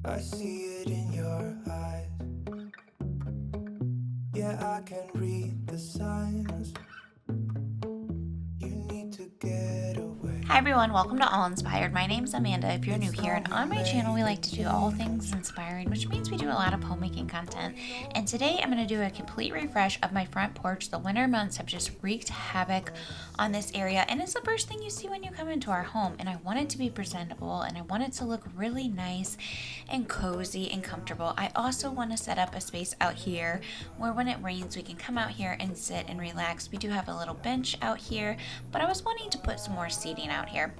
I see it in your eyes. Yeah, I can read the signs. You need to get away. Hi everyone, welcome to All Inspired. My name's Amanda if you're new here, and on my channel we like to do all things inspiring, which means we do a lot of homemaking content. And today I'm going to do a complete refresh of my front porch. The winter months have just wreaked havoc on this area, and it's the first thing you see when you come into our home. And I want it to be presentable, and I want it to look really nice and cozy and comfortable. I also want to set up a space out here where when it rains we can come out here and sit and relax. We do have a little bench out here, but I was wanting to put some more seating out here.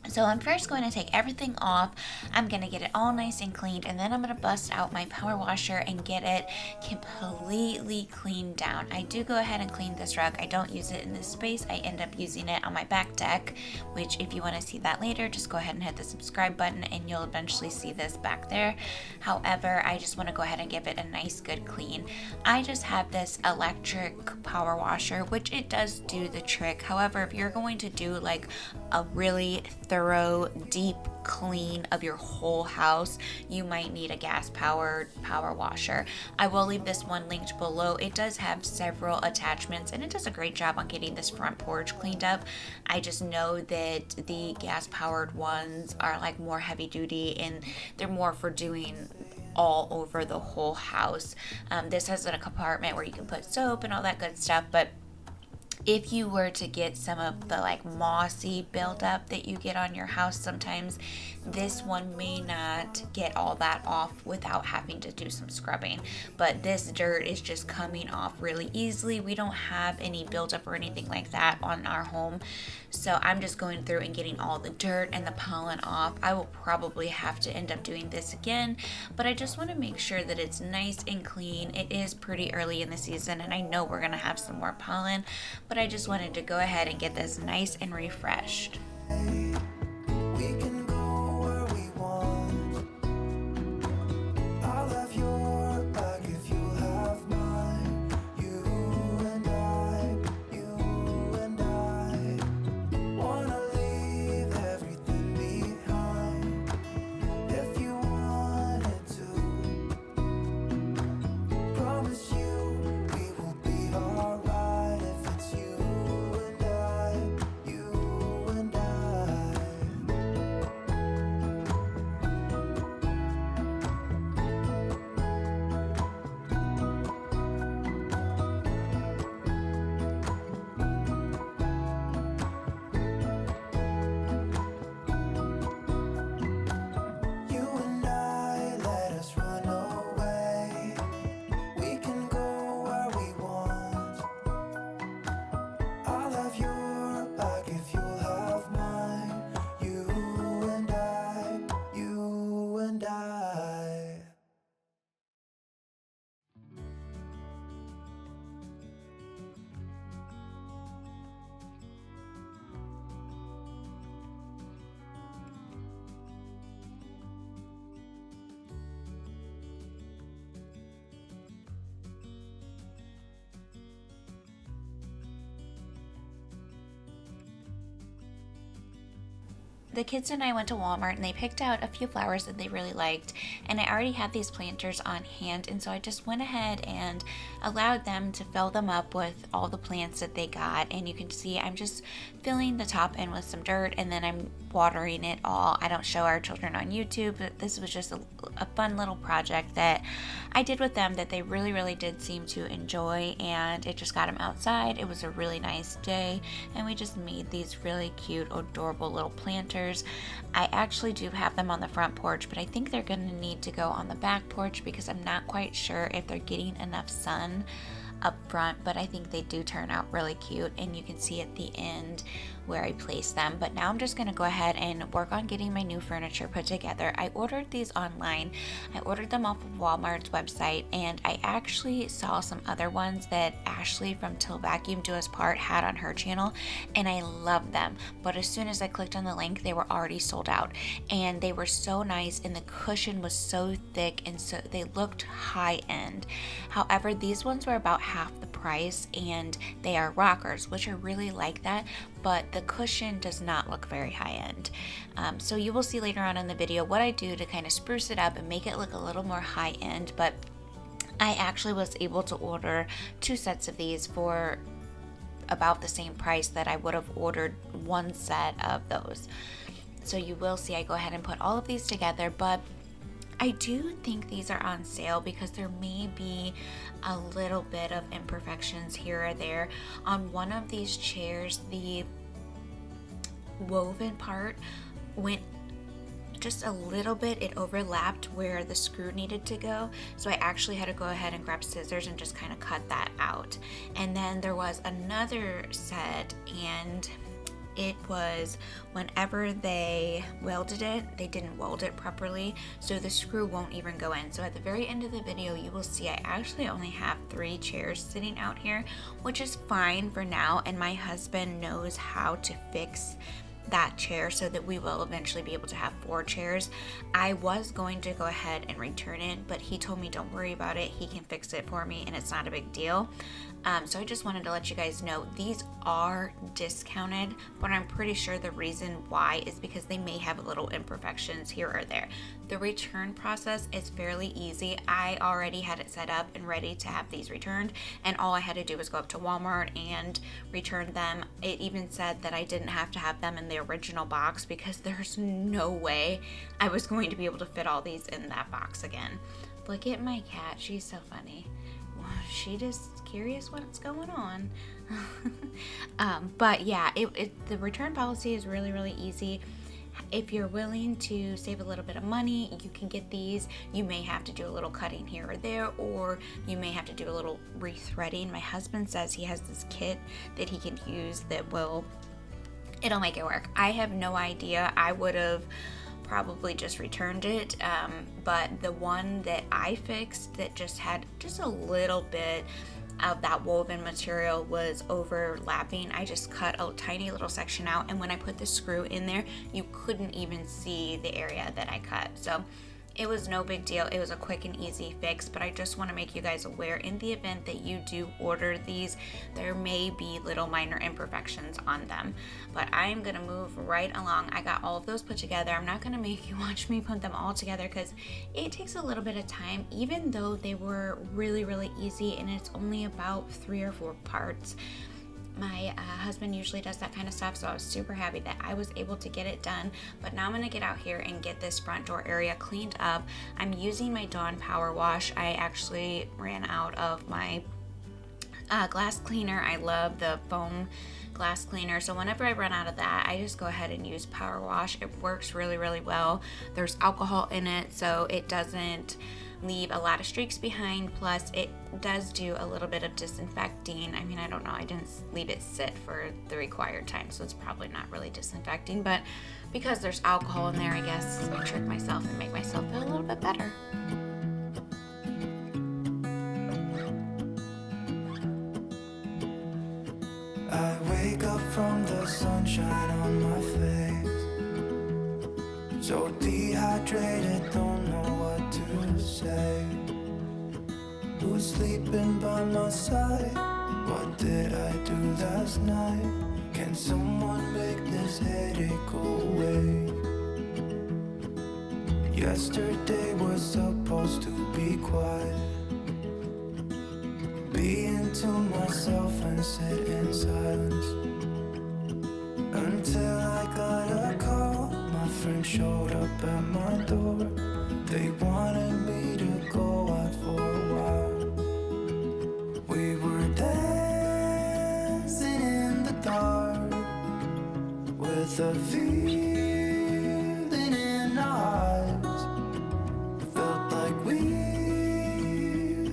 So I'm first going to take everything off. I'm going to get it all nice and cleaned, and then I'm going to bust out my power washer and get it completely cleaned down. I do go ahead and clean this rug. I don't use it in this space. I end up using it on my back deck, which if you want to see that later, just go ahead and hit the subscribe button and you'll eventually see this back there. However, I just want to go ahead and give it a nice good clean. I just have this electric power washer, which it does do the trick. However, if you're going to do like a really thorough, deep clean of your whole house, you might need a gas powered power washer. I will leave this one linked below. It does have several attachments and it does a great job on getting this front porch cleaned up. I just know that the gas powered ones are like more heavy duty and they're more for doing all over the whole house. This has a compartment where you can put soap and all that good stuff, but if you were to get some of the like mossy buildup that you get on your house sometimes, this one may not get all that off without having to do some scrubbing. But this dirt is just coming off really easily. We don't have any buildup or anything like that on our home. So I'm just going through and getting all the dirt and the pollen off. I will probably have to end up doing this again, but I just want to make sure that it's nice and clean. It is pretty early in the season and I know we're going to have some more pollen, but I just wanted to go ahead and get this nice and refreshed. We can go where we want. I'll have your back if you have mine. You and I wanna leave everything behind. If you wanted to, promise you we will be alright. If it's you and I, you and I. You and I, let us run away. We can go where we want. I'll have your back if you'll have mine. You and I, you and I. The kids and I went to Walmart and they picked out a few flowers that they really liked, and I already had these planters on hand, and so I just went ahead and allowed them to fill them up with all the plants that they got. And you can see I'm just filling the top end with some dirt and then I'm watering it all. I don't show our children on YouTube, but this was just a fun little project that I did with them that they really did seem to enjoy, and it just got them outside. It was a really nice day and we just made these really cute, adorable little planters. I actually do have them on the front porch, but I think they're going to need to go on the back porch because I'm not quite sure if they're getting enough sun up front, but I think they do turn out really cute, and you can see at the end where I placed them. But now I'm just going to go ahead and work on getting my new furniture put together. I ordered these online. I ordered them off of Walmart's website, and I actually saw some other ones that Ashley from Till Vacuum Do Us Part had on her channel, and I love them. But as soon as I clicked on the link, they were already sold out, and they were so nice, and the cushion was so thick, and so they looked high end. However, these ones were about half the price, and they are rockers, which I really like that, but the cushion does not look very high end. So you will see later on in the video what I do to kind of spruce it up and make it look a little more high end, but I actually was able to order 2 sets of these for about the same price that I would have ordered 1 set of those. So you will see I go ahead and put all of these together, but I do think these are on sale because there may be a little bit of imperfections here or there. On one of these chairs, the woven part went just a little bit, it overlapped where the screw needed to go, so I actually had to go ahead and grab scissors and just kind of cut that out. And then there was another set, and it was whenever they welded it, they didn't weld it properly, so the screw won't even go in. So at the very end of the video, you will see I actually only have 3 chairs sitting out here, which is fine for now, and my husband knows how to fix that chair so that we will eventually be able to have 4 chairs. I was going to go ahead and return it, but he told me don't worry about it, he can fix it for me and it's not a big deal. So I just wanted to let you guys know these are discounted, but I'm pretty sure the reason why is because they may have little imperfections here or there. The return process is fairly easy. I already had it set up and ready to have these returned, and all I had to do was go up to Walmart and return them. It even said that I didn't have to have them in the original box because there's no way I was going to be able to fit all these in that box again. Look at my cat, she's so funny. She just curious what's going on. But yeah, the return policy is really easy. If you're willing to save a little bit of money, you can get these. You may have to do a little cutting here or there, or you may have to do a little rethreading. My husband says he has this kit that he can use that it'll make it work. I have no idea. I would have probably just returned it, but the one that I fixed that just had just a little bit of that woven material was overlapping. I just cut a tiny little section out, and when I put the screw in there, you couldn't even see the area that I cut. So it was no big deal. It was a quick and easy fix, but I just want to make you guys aware, in the event that you do order these, there may be little minor imperfections on them. But I am going to move right along. I got all of those put together. I'm not going to make you watch me put them all together because it takes a little bit of time, even though they were really easy and it's only about 3 or 4 parts. My husband usually does that kind of stuff, so I was super happy that I was able to get it done. But now I'm going to get out here and get this front door area cleaned up. I'm using my Dawn Power Wash. I actually ran out of my glass cleaner. I love the foam glass cleaner, so whenever I run out of that, I just go ahead and use Power Wash. It works really well. There's alcohol in it, so it doesn't leave a lot of streaks behind, plus it does do a little bit of disinfecting. I mean, I don't know, I didn't leave it sit for the required time, so it's probably not really disinfecting, but because there's alcohol in there, I guess I trick myself and make myself feel a little bit better. I wake up from the sunshine on my face, so dehydrated, don't know what to say. Who's sleeping by my side? What did I do last night? Can someone make this headache go away? Yesterday was supposed to be quiet, being to myself and sit in silence, until I got a call. My friend showed up at my door. They wanted me to go out for a while. We were dancing in the dark with a feeling in our eyes. Felt like we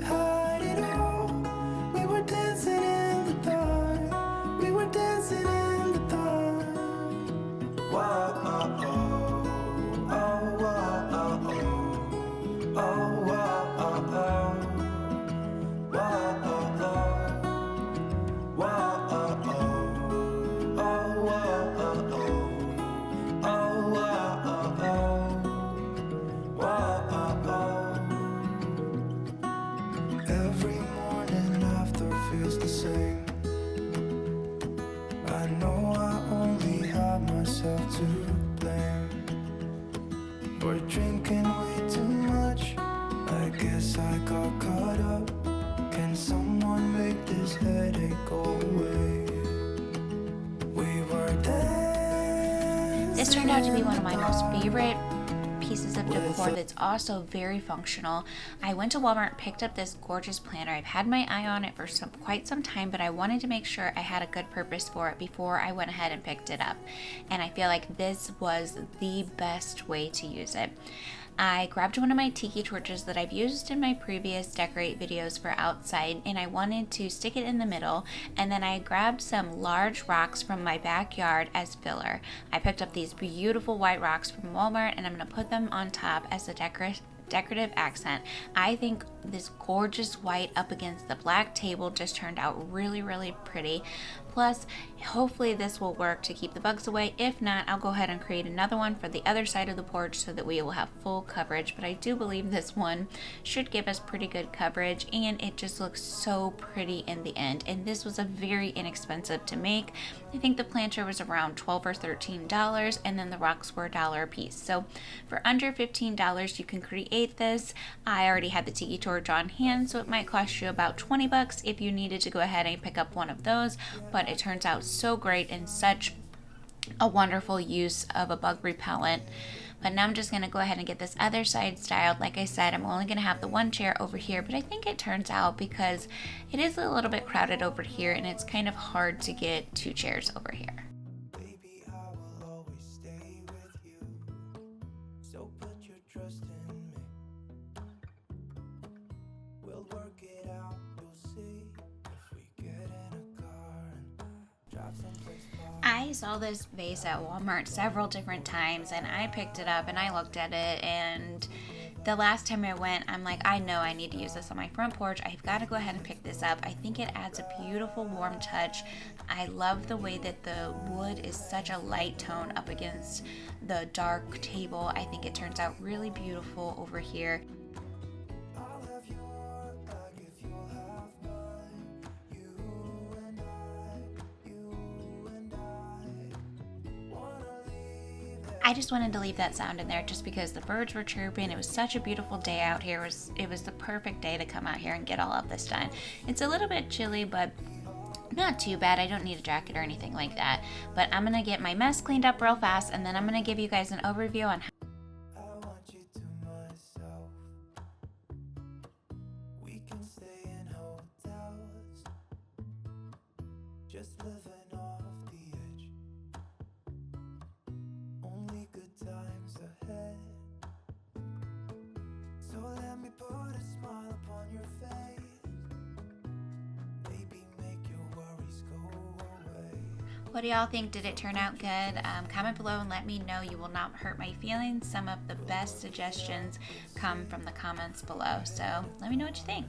had it all. We were dancing in the dark. We were dancing in the dark. Whoa, oh, oh, oh, whoa, oh, oh, oh, whoa, oh, oh, whoa, oh, oh, whoa, oh, oh, oh, whoa, oh, oh. guess I got caught up. Can someone make this headache go away? We were dancing. This turned out to be one of my most favorite pieces of decor that's also very functional. I went to Walmart, picked up this gorgeous planner. I've had my eye on it for quite some time, but I wanted to make sure I had a good purpose for it before I went ahead and picked it up. And I feel like this was the best way to use it. I grabbed one of my tiki torches that I've used in my previous decorate videos for outside, and I wanted to stick it in the middle, and then I grabbed some large rocks from my backyard as filler. I picked up these beautiful white rocks from Walmart, and I'm going to put them on top as a decorative accent. I think this gorgeous white up against the black table just turned out really, really pretty. Plus, hopefully this will work to keep the bugs away. If not, I'll go ahead and create another one for the other side of the porch so that we will have full coverage. But I do believe this one should give us pretty good coverage, and it just looks so pretty in the end. And this was a very inexpensive to make. I think the planter was around $12 or $13, and then the rocks were $1 a piece. So for under $15, you can create this. I already had the tiki torch on hand, so it might cost you about 20 bucks if you needed to go ahead and pick up one of those. But it turns out so great and such a wonderful use of a bug repellent. But now I'm just going to go ahead and get this other side styled. Like I said, I'm only going to have the one chair over here, but I think it turns out because it is a little bit crowded over here and it's kind of hard to get two chairs over here. Baby, I will always stay with you. So put your trust in me. We'll work it out, you'll see. If we get in a car and drive someplace far. I saw this vase at Walmart several different times, and I picked it up and I looked at it, and the last time I went, I'm like, I know I need to use this on my front porch. I've got to go ahead and pick this up. I think it adds a beautiful warm touch. I love the way that the wood is such a light tone up against the dark table. I think it turns out really beautiful over here. I'll have your back if you'll have mine. You and I wanna leave that. I just wanted to leave that sound in there just because the birds were chirping. It was such a beautiful day out here. It was the perfect day to come out here and get all of this done. It's a little bit chilly, but not too bad. I don't need a jacket or anything like that. But I'm going to get my mess cleaned up real fast, and then I'm going to give you guys an overview on I want you to myself. We can stay in hotels, just living off the edge. Only good times ahead. So let me put a smile upon your face. Maybe make your worries go away. What do y'all think? Did it turn out good? Comment below and let me know. You will not hurt my feelings. Some of the best suggestions come from the comments below. So let me know what you think.